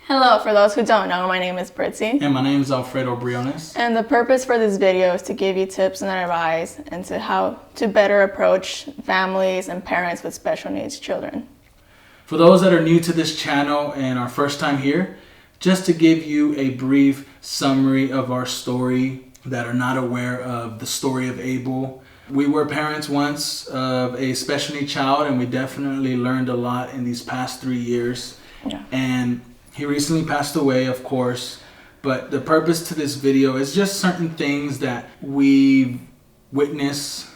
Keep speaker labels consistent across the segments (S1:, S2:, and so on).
S1: Hello, for those who don't know, my name is Brithzy.
S2: And my name is Alfredo&Brithzy.
S1: And the purpose for this video is to give you tips and advice into how to better approach families and parents with special needs children.
S2: For those that are new to this channel and our first time here, just to give you a brief summary of our story that are not aware of the story of Abel. We were parents once of a special needs child, and we definitely learned a lot in these past 3 years.
S1: Yeah.
S2: And he recently passed away, of course, but the purpose to this video is just certain things that we witnessed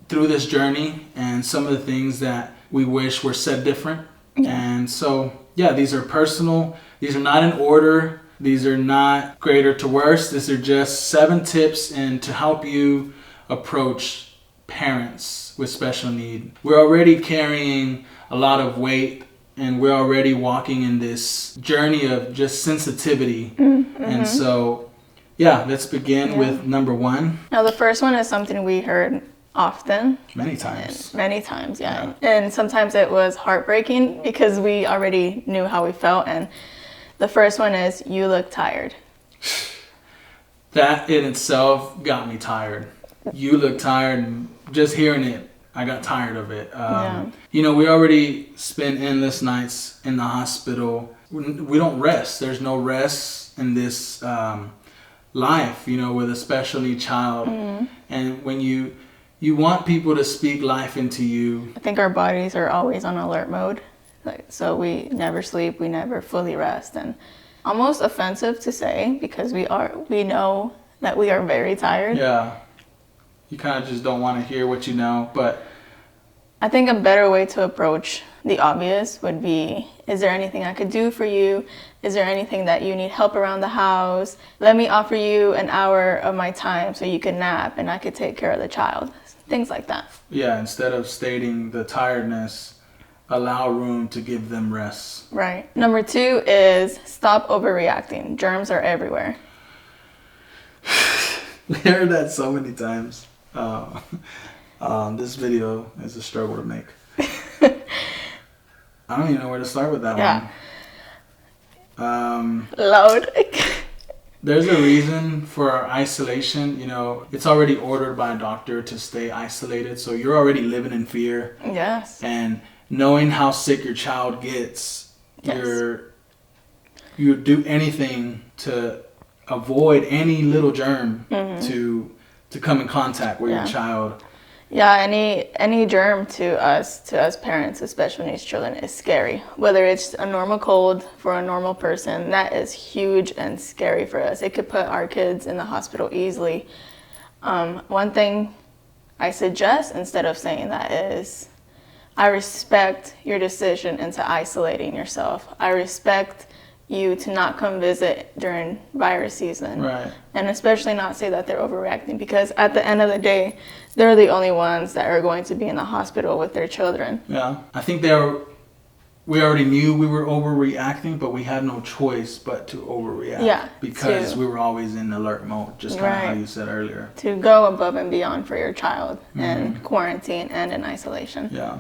S2: through this journey and some of the things that we wish were said different. Yeah. And so, yeah, these are personal. These are not in order. These are not greater to worse. These are just 7 tips and to help you approach parents with special need. We're already carrying a lot of weight, and we're already walking in this journey of just sensitivity. Mm-hmm. And so, yeah, let's begin with number 1.
S1: Now, the first one is something we heard often.
S2: Many times.
S1: Many times, yeah. And sometimes it was heartbreaking because we already knew how we felt. And the first one is, you look tired.
S2: That in itself got me tired. You look tired. Just hearing it, I got tired of it. You know, we already spend endless nights in the hospital. We don't rest. There's no rest in this life, you know, with a special needs child. Mm-hmm. And when you want people to speak life into you.
S1: I think our bodies are always on alert mode. So we never sleep, we never fully rest. And almost offensive to say because we know that we are very tired.
S2: Yeah. You kind of just don't want to hear what you know, but
S1: I think a better way to approach the obvious would be, is there anything I could do for you? Is there anything that you need help around the house? Let me offer you an hour of my time so you can nap and I could take care of the child. Things like that.
S2: Yeah, instead of stating the tiredness, allow room to give them rest.
S1: Right. Number 2 is stop overreacting. Germs are everywhere.
S2: We heard that so many times. This video is a struggle to make. I don't even know where to start with that one.
S1: Load.
S2: There's a reason for our isolation. You know, it's already ordered by a doctor to stay isolated. So you're already living in fear.
S1: Yes.
S2: And knowing how sick your child gets, you do anything to avoid any little germ to come in contact with your child.
S1: Yeah, any germ to us parents with special needs children is scary. Whether it's a normal cold for a normal person, that is huge and scary for us. It could put our kids in the hospital easily. One thing I suggest instead of saying that is, I respect your decision into isolating yourself. I respect you to not come visit during virus season. Right. And especially not say that they're overreacting, because at the end of the day, they're the only ones that are going to be in the hospital with their children.
S2: Yeah. I think we already knew we were overreacting, but we had no choice but to overreact. Yeah. Because we were always in alert mode, just kind of how you said earlier.
S1: To go above and beyond for your child in quarantine and in isolation.
S2: Yeah.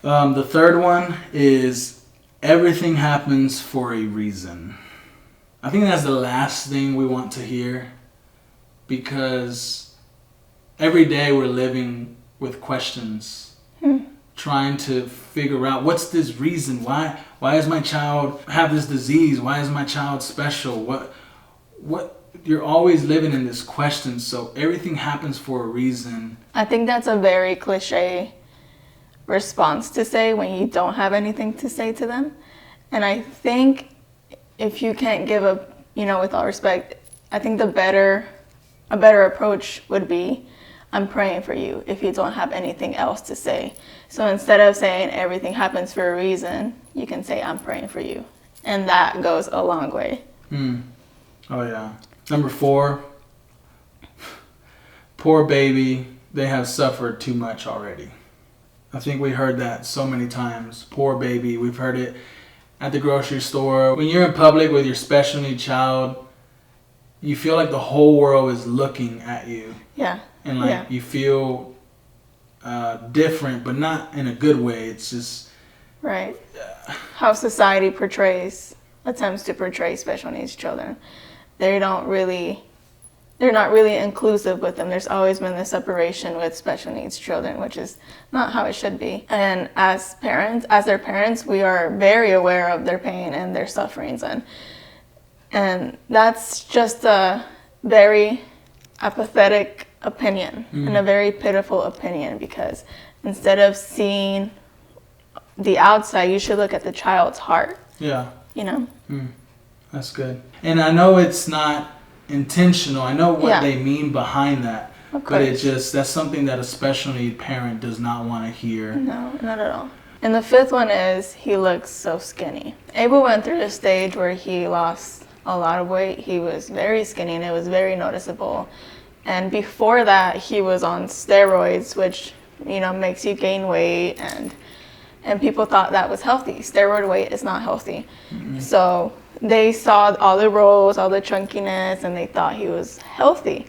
S2: The third one is, everything happens for a reason. I think that's the last thing we want to hear, because every day we're living with questions, trying to figure out, what's this reason? Why does my child have this disease? Why is my child special? What? You're always living in this question. So everything happens for a reason.
S1: I think that's a very cliche response to say when you don't have anything to say to them. And I think if you can't give with all respect, I think a better approach would be, I'm praying for you if you don't have anything else to say. So instead of saying everything happens for a reason, you can say, I'm praying for you. And that goes a long way.
S2: Oh yeah. Number 4, poor baby, they have suffered too much already. I think we heard that so many times. Poor baby. We've heard it at the grocery store. When you're in public with your special needs child, you feel like the whole world is looking at you. Yeah. And you feel different, but not in a good way. It's just...
S1: Right. How society portrays attempts to portray special needs children. They're not really inclusive with them. There's always been this separation with special needs children, which is not how it should be. And as their parents, we are very aware of their pain and their sufferings, and that's just a very apathetic opinion and a very pitiful opinion, because instead of seeing the outside, you should look at the child's heart.
S2: Yeah.
S1: You know?
S2: That's good. And I know it's not intentional. I know what they mean behind that. But that's something that a special need parent does not want to hear.
S1: No, not at all. And the fifth one is he looks so skinny. Abel went through the stage where he lost a lot of weight. He was very skinny and it was very noticeable. And before that, he was on steroids, which, makes you gain weight, and people thought that was healthy. Steroid weight is not healthy. So they saw all the rolls, all the chunkiness, and they thought he was healthy.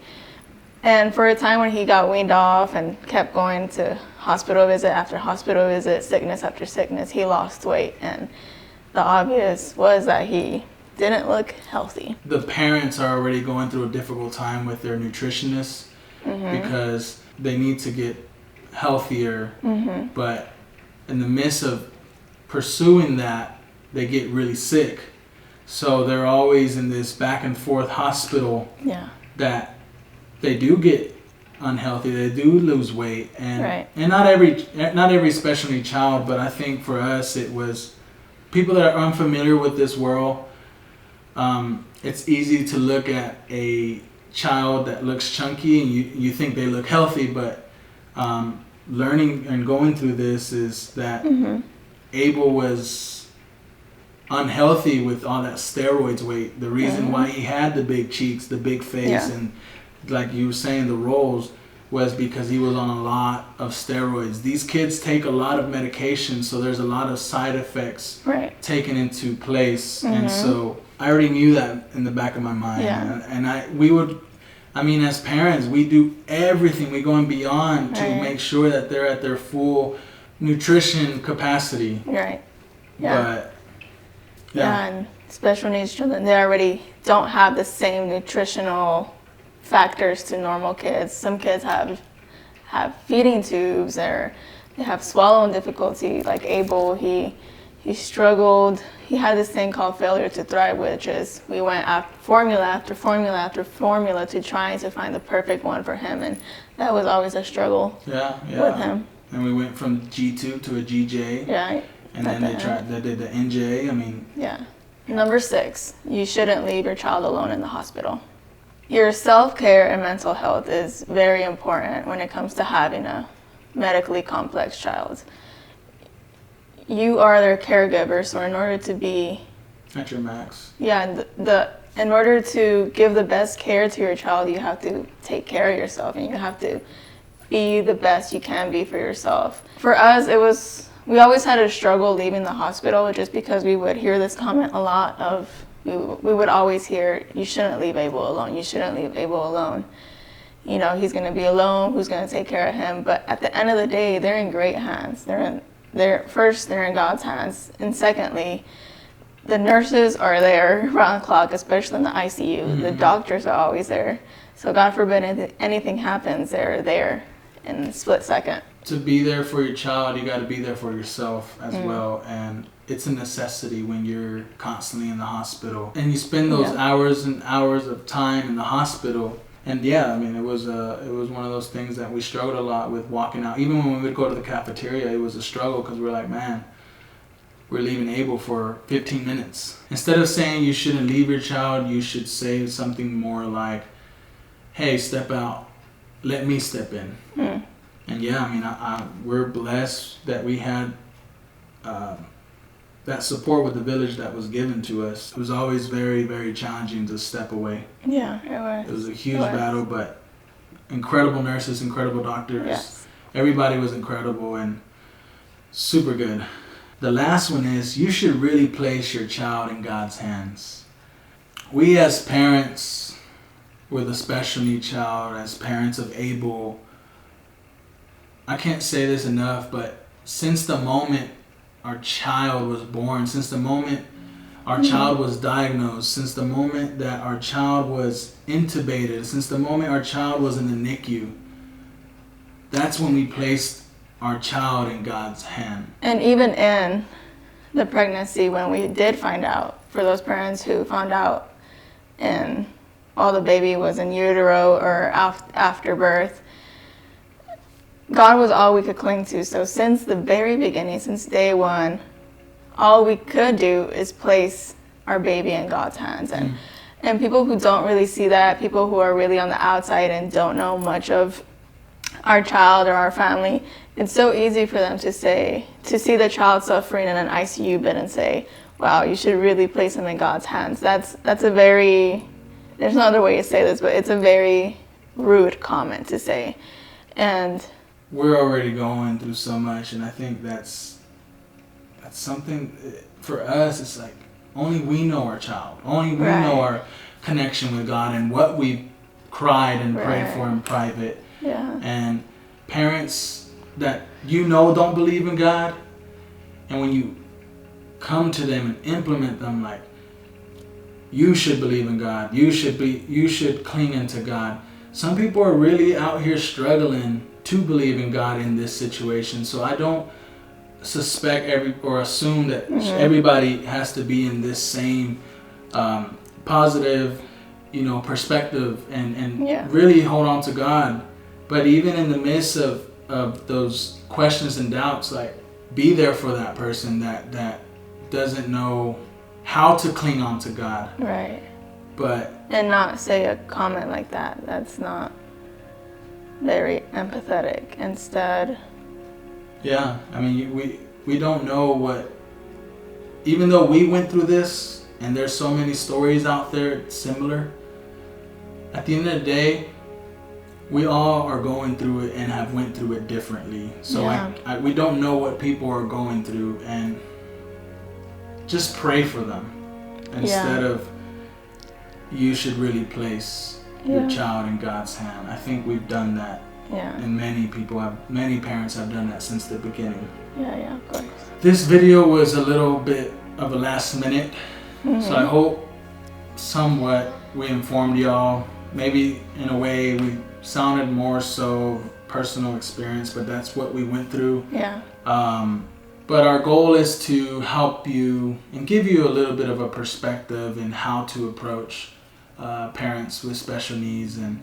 S1: And for a time when he got weaned off and kept going to hospital visit after hospital visit, sickness after sickness, he lost weight. And the obvious was that he didn't look healthy.
S2: The parents are already going through a difficult time with their nutritionists because they need to get healthier. But in the midst of pursuing that, they get really sick. So they're always in this back and forth hospital that they do get unhealthy, they do lose weight, and not every special need child, but I think for us it was people that are unfamiliar with this world. It's easy to look at a child that looks chunky and you think they look healthy, but learning and going through this is that Abel was unhealthy with all that steroids weight. The reason why he had the big cheeks, the big face, and like you were saying, the rolls, was because he was on a lot of steroids. These kids take a lot of medication, so there's a lot of side effects taken into place. And so I already knew that in the back of my mind. And as parents, we do everything. We go and beyond to make sure that they're at their full nutrition capacity. But
S1: and special needs children, they already don't have the same nutritional factors to normal kids. Some kids have feeding tubes, or they have swallowing difficulty. Like Abel, he struggled. He had this thing called failure to thrive, which is we went after formula after formula after formula to trying to find the perfect one for him, and that was always a struggle with him.
S2: And we went from G2 to a GJ. And then they did the NJ.
S1: Number 6, you shouldn't leave your child alone in the hospital. Your self-care and mental health is very important when it comes to having a medically complex child. You are their caregiver, so in order to be
S2: at your max.
S1: In order to give the best care to your child, you have to take care of yourself, and you have to be the best you can be for yourself. For us, we always had a struggle leaving the hospital, just because we would hear this comment a lot of, we would always hear, you shouldn't leave Abel alone, you shouldn't leave Abel alone. He's going to be alone, who's going to take care of him? But at the end of the day, they're in great hands. They're in God's hands. And secondly, the nurses are there around the clock, especially in the ICU. The doctors are always there. So God forbid anything happens, they're there in a split second.
S2: To be there for your child, you got to be there for yourself as well. And it's a necessity when you're constantly in the hospital. And you spend those hours and hours of time in the hospital. And it was one of those things that we struggled a lot with walking out. Even when we would go to the cafeteria, it was a struggle, because we're like, man, we're leaving Abel for 15 minutes. Instead of saying you shouldn't leave your child, you should say something more like, hey, step out, let me step in. And we're blessed that we had that support with the village that was given to us. It was always very, very challenging to step away.
S1: Yeah, it was.
S2: It was a huge battle, but incredible nurses, incredible doctors. Yes. Everybody was incredible and super good. The last one is, you should really place your child in God's hands. We as parents with a special need child, as parents of Abel, I can't say this enough, but since the moment our child was born, since the moment our child was diagnosed, since the moment that our child was intubated, since the moment our child was in the NICU, that's when we placed our child in God's hand.
S1: And even in the pregnancy, when we did find out, for those parents who found out and while the baby was in utero or after birth, God was all we could cling to. So since the very beginning, since day one, all we could do is place our baby in God's hands. And people who don't really see that, people who are really on the outside and don't know much of our child or our family, it's so easy for them to see the child suffering in an ICU bed and say, wow, you should really place him in God's hands. That's a very, there's no other way to say this, but it's a very rude comment to say. And
S2: we're already going through so much, and I think that's something for us. It's like only we know our child, only we know our connection with God and what we've cried and prayed for in private. And parents that don't believe in God, and when you come to them and implement them, like, you should believe in God, you should cling into God. Some people are really out here struggling to believe in God in this situation. So I don't suspect or assume that everybody has to be in this same positive, perspective and really hold on to God. But even in the midst of those questions and doubts, like, be there for that person that doesn't know how to cling on to God.
S1: Right.
S2: And
S1: not say a comment like that. That's not very empathetic. Instead,
S2: I mean, we don't know what, even though we went through this and there's so many stories out there similar, at the end of the day, we all are going through it and have went through it differently. So we don't know what people are going through, and just pray for them instead of you should really place your child in God's hand. I think we've done that. And many parents have done that since the beginning.
S1: Of course.
S2: This video was a little bit of a last minute, so I hope somewhat we informed y'all. Maybe in a way we sounded more so personal experience, but that's what we went through. But our goal is to help you and give you a little bit of a perspective in how to approach parents with special needs, and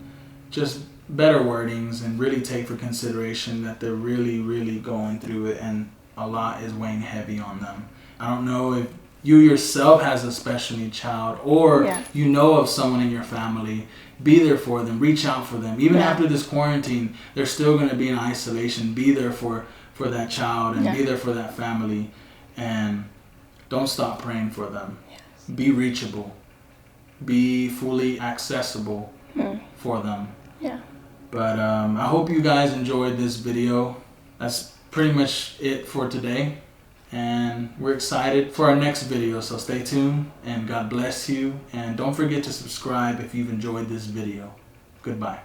S2: just better wordings, and really take for consideration that they're really, really going through it and a lot is weighing heavy on them. I don't know if you yourself has a special need child, or you know of someone in your family. Be there for them, reach out for them. Even after this quarantine, they're still going to be in isolation. Be there for that child and be there for that family, and don't stop praying for them. Be reachable, be fully accessible for them. But I hope you guys enjoyed this video. That's pretty much it for today, and we're excited for our next video, so stay tuned, and God bless you, and don't forget to subscribe if you've enjoyed this video. Goodbye.